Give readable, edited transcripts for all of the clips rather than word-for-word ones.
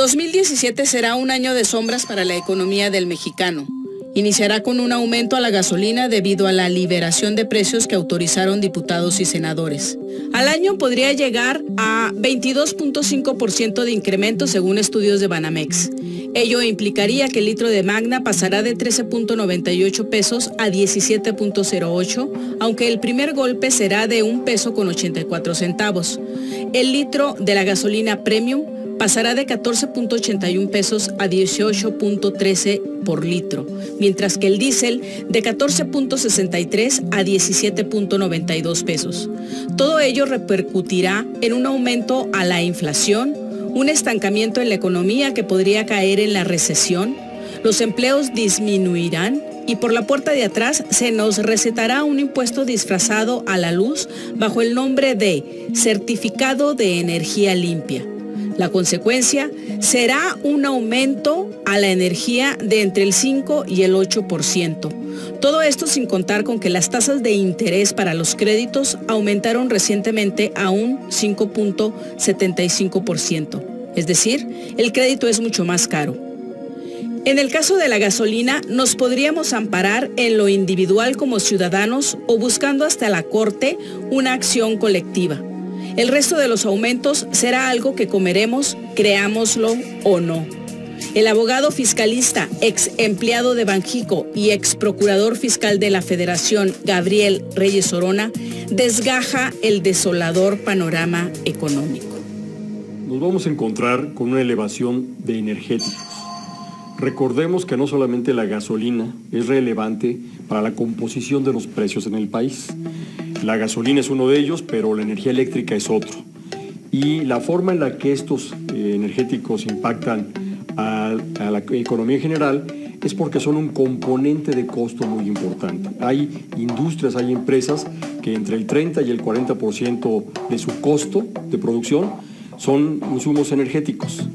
2017 será un año de sombras para la economía del mexicano. Iniciará con un aumento a la gasolina debido a la liberación de precios que autorizaron diputados y senadores. Al año podría llegar a 22.5% de incremento según estudios de Banamex. Ello implicaría que el litro de Magna pasará de 13.98 pesos a 17.08, aunque el primer golpe será de $1.84. El litro de la gasolina Premium pasará de 14.81 pesos a 18.13 por litro, mientras que el diésel de 14.63 a 17.92 pesos. Todo ello repercutirá en un aumento a la inflación, un estancamiento en la economía que podría caer en la recesión, los empleos disminuirán y por la puerta de atrás se nos recetará un impuesto disfrazado a la luz bajo el nombre de Certificado de Energía Limpia. La consecuencia será un aumento a la energía de entre el 5 y el 8%. Todo esto sin contar con que las tasas de interés para los créditos aumentaron recientemente a un 5.75%. Es decir, el crédito es mucho más caro. En el caso de la gasolina, nos podríamos amparar en lo individual como ciudadanos o buscando hasta la Corte una acción colectiva. El resto de los aumentos será algo que comeremos, creámoslo o no. El abogado fiscalista, ex empleado de Banjico y ex procurador fiscal de la Federación, Gabriel Reyes Orona, desgaja el desolador panorama económico. Nos vamos a encontrar con una elevación de energéticos. Recordemos que no solamente la gasolina es relevante para la composición de los precios en el país. La gasolina es uno de ellos, pero la energía eléctrica es otro. Y la forma en la que estos energéticos impactan a la economía en general es porque son un componente de costo muy importante. Hay industrias, hay empresas que entre el 30 y el 40% de su costo de producción son insumos energéticos.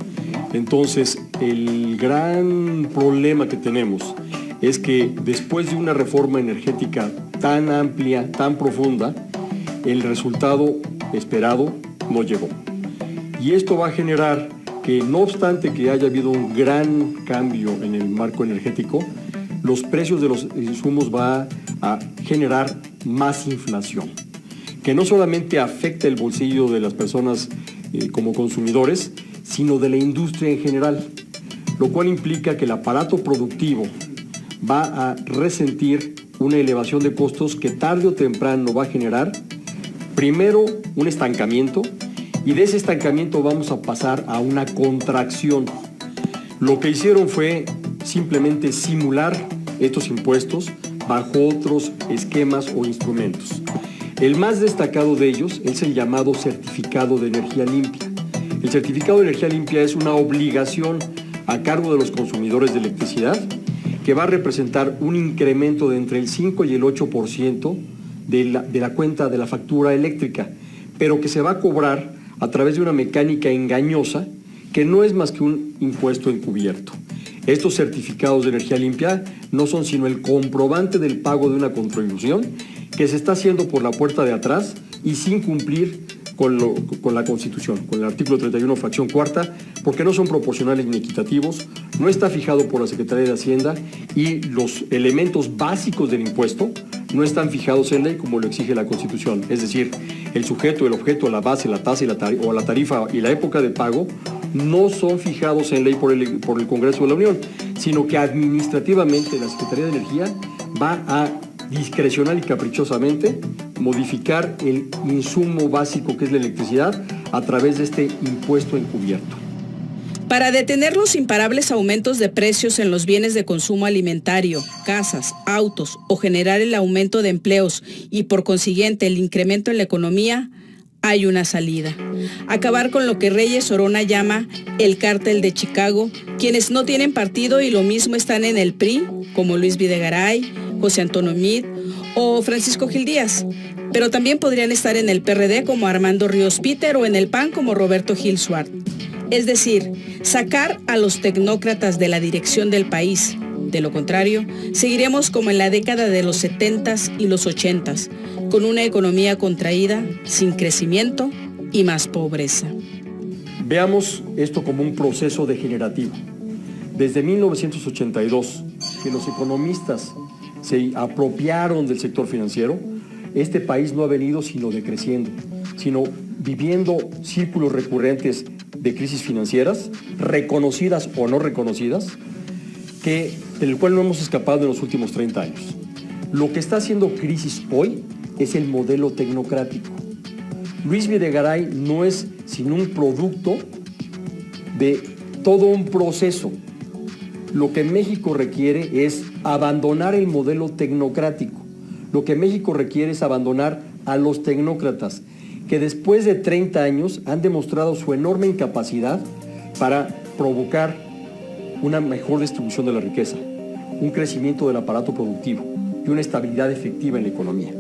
Entonces, el gran problema que tenemos es que después de una reforma energética tan amplia, tan profunda, el resultado esperado no llegó. Y esto va a generar que, no obstante que haya habido un gran cambio en el marco energético, los precios de los insumos va a generar más inflación, que no solamente afecta el bolsillo de las personas como consumidores, sino de la industria en general, lo cual implica que el aparato productivo va a resentir una elevación de costos que tarde o temprano va a generar, primero, un estancamiento, y de ese estancamiento vamos a pasar a una contracción. Lo que hicieron fue simplemente simular estos impuestos bajo otros esquemas o instrumentos. El más destacado de ellos es el llamado certificado de energía limpia. El certificado de energía limpia es una obligación a cargo de los consumidores de electricidad que va a representar un incremento de entre el 5 y el 8% de la cuenta de la factura eléctrica, pero que se va a cobrar a través de una mecánica engañosa que no es más que un impuesto encubierto. Estos certificados de energía limpia no son sino el comprobante del pago de una contribución que se está haciendo por la puerta de atrás y sin cumplir con la Constitución, con el artículo 31, fracción cuarta, porque no son proporcionales ni equitativos, no está fijado por la Secretaría de Hacienda y los elementos básicos del impuesto no están fijados en ley como lo exige la Constitución. Es decir, el sujeto, el objeto, la base, la tasa o la tarifa y la época de pago no son fijados en ley por el Congreso de la Unión, sino que administrativamente la Secretaría de Energía va a discrecional y caprichosamente modificar el insumo básico que es la electricidad a través de este impuesto encubierto. Para detener los imparables aumentos de precios en los bienes de consumo alimentario, casas, autos o generar el aumento de empleos y por consiguiente el incremento en la economía, hay una salida. Acabar con lo que Reyes Orona llama el cártel de Chicago, quienes no tienen partido y lo mismo están en el PRI, como Luis Videgaray, José Antonio Meade o Francisco Gil Díaz, pero también podrían estar en el PRD como Armando Ríos Peter o en el PAN como Roberto Gil Suárez. Es decir, sacar a los tecnócratas de la dirección del país. De lo contrario, seguiremos como en la década de los 70s y los 80s, con una economía contraída, sin crecimiento y más pobreza. Veamos esto como un proceso degenerativo. Desde 1982, que los economistas se apropiaron del sector financiero, este país no ha venido sino decreciendo, sino viviendo círculos recurrentes de crisis financieras, reconocidas o no reconocidas, del cual no hemos escapado en los últimos 30 años. Lo que está haciendo crisis hoy es el modelo tecnocrático. Luis Videgaray no es sino un producto de todo un proceso. Lo que México requiere es abandonar el modelo tecnocrático. Lo que México requiere es abandonar a los tecnócratas, que después de 30 años han demostrado su enorme incapacidad para provocar una mejor distribución de la riqueza, un crecimiento del aparato productivo y una estabilidad efectiva en la economía.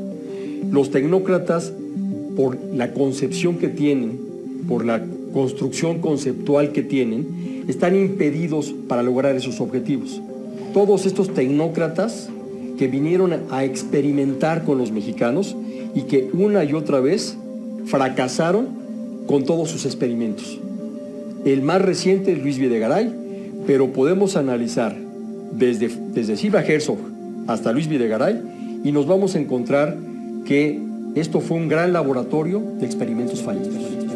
Los tecnócratas, por la concepción que tienen, por la construcción conceptual que tienen, están impedidos para lograr esos objetivos. Todos estos tecnócratas que vinieron a experimentar con los mexicanos y que una y otra vez fracasaron con todos sus experimentos. El más reciente es Luis Videgaray, pero podemos analizar desde Silva Herzog hasta Luis Videgaray y nos vamos a encontrar que esto fue un gran laboratorio de experimentos fallidos.